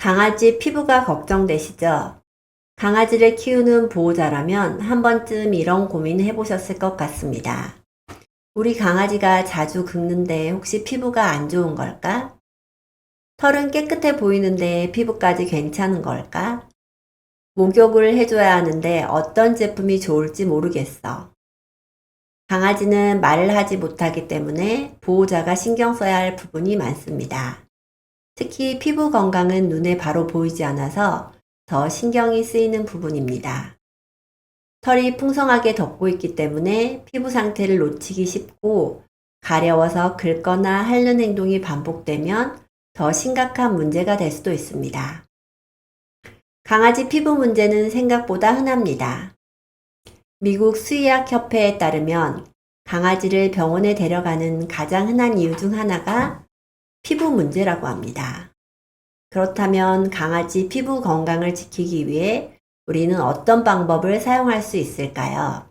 강아지 피부가 걱정되시죠? 강아지를 키우는 보호자라면 한 번쯤 이런 고민 해보셨을 것 같습니다. 우리 강아지가 자주 긁는데 혹시 피부가 안 좋은 걸까? 털은 깨끗해 보이는데 피부까지 괜찮은 걸까? 목욕을 해줘야 하는데 어떤 제품이 좋을지 모르겠어. 강아지는 말을 하지 못하기 때문에 보호자가 신경 써야 할 부분이 많습니다. 특히 피부 건강은 눈에 바로 보이지 않아서 더 신경이 쓰이는 부분입니다. 털이 풍성하게 덮고 있기 때문에 피부 상태를 놓치기 쉽고 가려워서 긁거나 핥는 행동이 반복되면 더 심각한 문제가 될 수도 있습니다. 강아지 피부 문제는 생각보다 흔합니다. 미국 수의학협회에 따르면 강아지를 병원에 데려가는 가장 흔한 이유 중 하나가 피부 문제라고 합니다. 그렇다면 강아지 피부 건강을 지키기 위해 우리는 어떤 방법을 사용할 수 있을까요?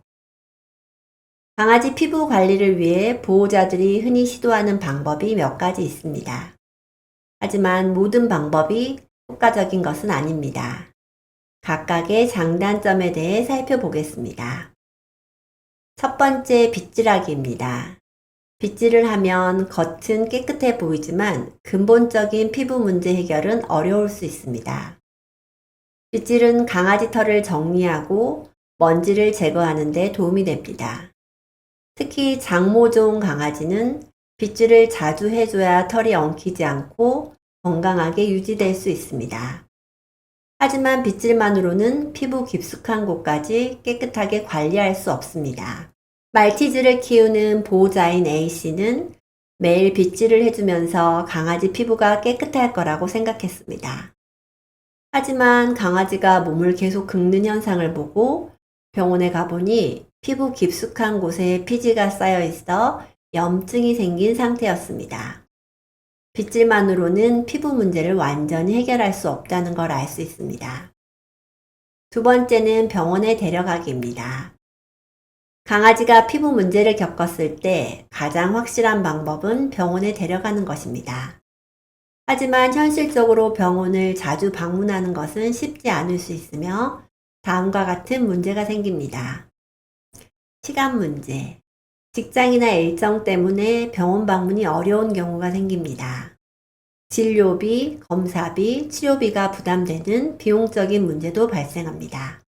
강아지 피부 관리를 위해 보호자들이 흔히 시도하는 방법이 몇 가지 있습니다. 하지만 모든 방법이 효과적인 것은 아닙니다. 각각의 장단점에 대해 살펴보겠습니다. 첫 번째, 빗질하기입니다. 빗질을 하면 겉은 깨끗해 보이지만 근본적인 피부 문제 해결은 어려울 수 있습니다. 빗질은 강아지 털을 정리하고 먼지를 제거하는 데 도움이 됩니다. 특히 장모 좋은 강아지는 빗질을 자주 해줘야 털이 엉키지 않고 건강하게 유지될 수 있습니다. 하지만 빗질만으로는 피부 깊숙한 곳까지 깨끗하게 관리할 수 없습니다. 말티즈를 키우는 보호자인 A씨는 매일 빗질을 해주면서 강아지 피부가 깨끗할 거라고 생각했습니다. 하지만 강아지가 몸을 계속 긁는 현상을 보고 병원에 가보니 피부 깊숙한 곳에 피지가 쌓여 있어 염증이 생긴 상태였습니다. 빗질만으로는 피부 문제를 완전히 해결할 수 없다는 걸 알 수 있습니다. 두 번째는 병원에 데려가기입니다. 강아지가 피부 문제를 겪었을 때 가장 확실한 방법은 병원에 데려가는 것입니다. 하지만 현실적으로 병원을 자주 방문하는 것은 쉽지 않을 수 있으며 다음과 같은 문제가 생깁니다. 시간 문제. 직장이나 일정 때문에 병원 방문이 어려운 경우가 생깁니다. 진료비, 검사비, 치료비가 부담되는 비용적인 문제도 발생합니다.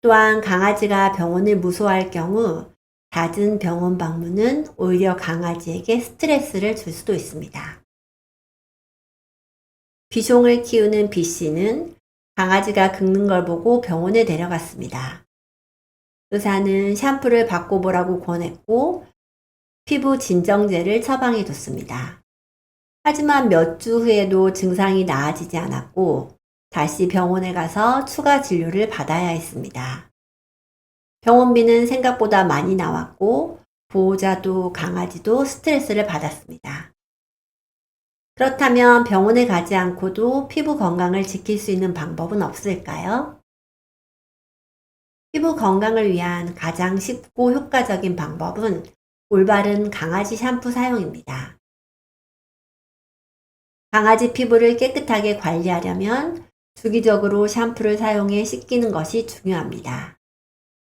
또한 강아지가 병원을 무서워할 경우 잦은 병원 방문은 오히려 강아지에게 스트레스를 줄 수도 있습니다. 비숑을 키우는 B씨는 강아지가 긁는 걸 보고 병원에 데려갔습니다. 의사는 샴푸를 바꿔보라고 권했고 피부 진정제를 처방해 줬습니다. 하지만 몇 주 후에도 증상이 나아지지 않았고 다시 병원에 가서 추가 진료를 받아야 했습니다. 병원비는 생각보다 많이 나왔고 보호자도 강아지도 스트레스를 받았습니다. 그렇다면 병원에 가지 않고도 피부 건강을 지킬 수 있는 방법은 없을까요? 피부 건강을 위한 가장 쉽고 효과적인 방법은 올바른 강아지 샴푸 사용입니다. 강아지 피부를 깨끗하게 관리하려면 주기적으로 샴푸를 사용해 씻기는 것이 중요합니다.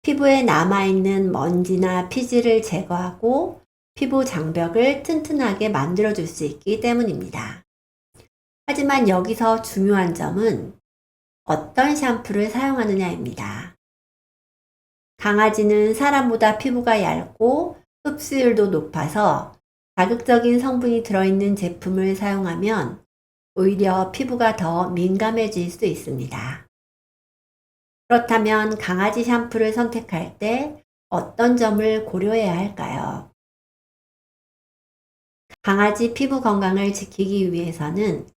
피부에 남아있는 먼지나 피지를 제거하고 피부 장벽을 튼튼하게 만들어줄 수 있기 때문입니다. 하지만 여기서 중요한 점은 어떤 샴푸를 사용하느냐입니다. 강아지는 사람보다 피부가 얇고 흡수율도 높아서 자극적인 성분이 들어있는 제품을 사용하면 오히려 피부가 더 민감해질 수 있습니다. 그렇다면 강아지 샴푸를 선택할 때 어떤 점을 고려해야 할까요? 강아지 피부 건강을 지키기 위해서는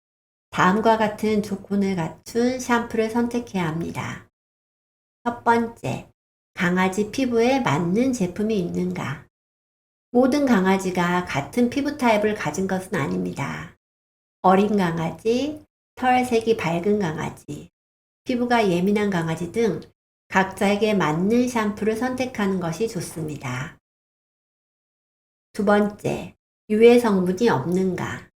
다음과 같은 조건을 갖춘 샴푸를 선택해야 합니다. 첫 번째, 강아지 피부에 맞는 제품이 있는가? 모든 강아지가 같은 피부 타입을 가진 것은 아닙니다. 어린 강아지, 털색이 밝은 강아지, 피부가 예민한 강아지 등 각자에게 맞는 샴푸를 선택하는 것이 좋습니다. 두 번째, 유해 성분이 없는가?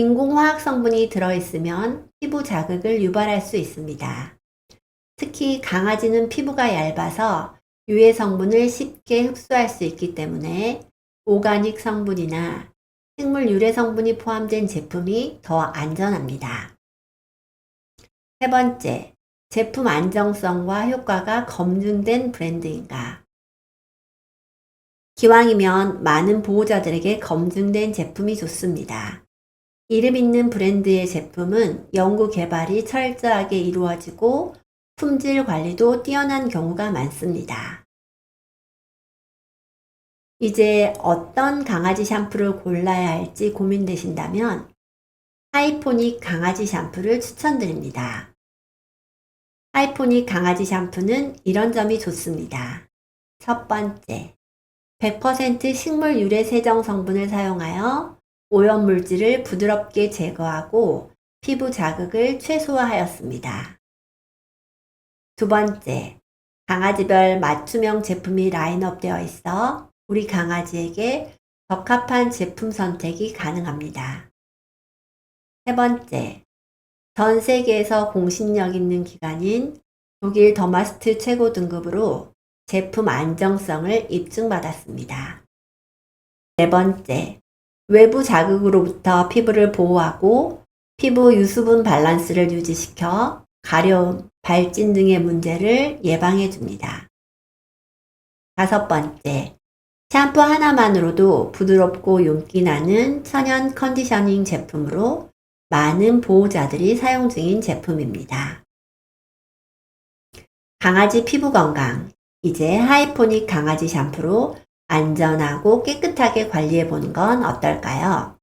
인공화학 성분이 들어있으면 피부 자극을 유발할 수 있습니다. 특히 강아지는 피부가 얇아서 유해 성분을 쉽게 흡수할 수 있기 때문에 오가닉 성분이나 식물 유래 성분이 포함된 제품이 더 안전합니다. 세 번째, 제품 안정성과 효과가 검증된 브랜드인가? 기왕이면 많은 보호자들에게 검증된 제품이 좋습니다. 이름 있는 브랜드의 제품은 연구 개발이 철저하게 이루어지고 품질 관리도 뛰어난 경우가 많습니다. 이제 어떤 강아지 샴푸를 골라야 할지 고민되신다면 하이포닉 강아지 샴푸를 추천드립니다. 하이포닉 강아지 샴푸는 이런 점이 좋습니다. 첫 번째, 100% 식물 유래 세정 성분을 사용하여 오염물질을 부드럽게 제거하고 피부 자극을 최소화하였습니다. 두 번째, 강아지별 맞춤형 제품이 라인업되어 있어 우리 강아지에게 적합한 제품 선택이 가능합니다. 세 번째, 전 세계에서 공신력 있는 기관인 독일 더마스트 최고 등급으로 제품 안정성을 입증받았습니다. 네 번째, 외부 자극으로부터 피부를 보호하고 피부 유수분 밸런스를 유지시켜 가려움, 발진 등의 문제를 예방해 줍니다. 다섯 번째, 샴푸 하나만으로도 부드럽고 윤기 나는 천연 컨디셔닝 제품으로 많은 보호자들이 사용 중인 제품입니다. 강아지 피부 건강, 이제 하이포닉 강아지 샴푸로 안전하고 깨끗하게 관리해 보는 건 어떨까요?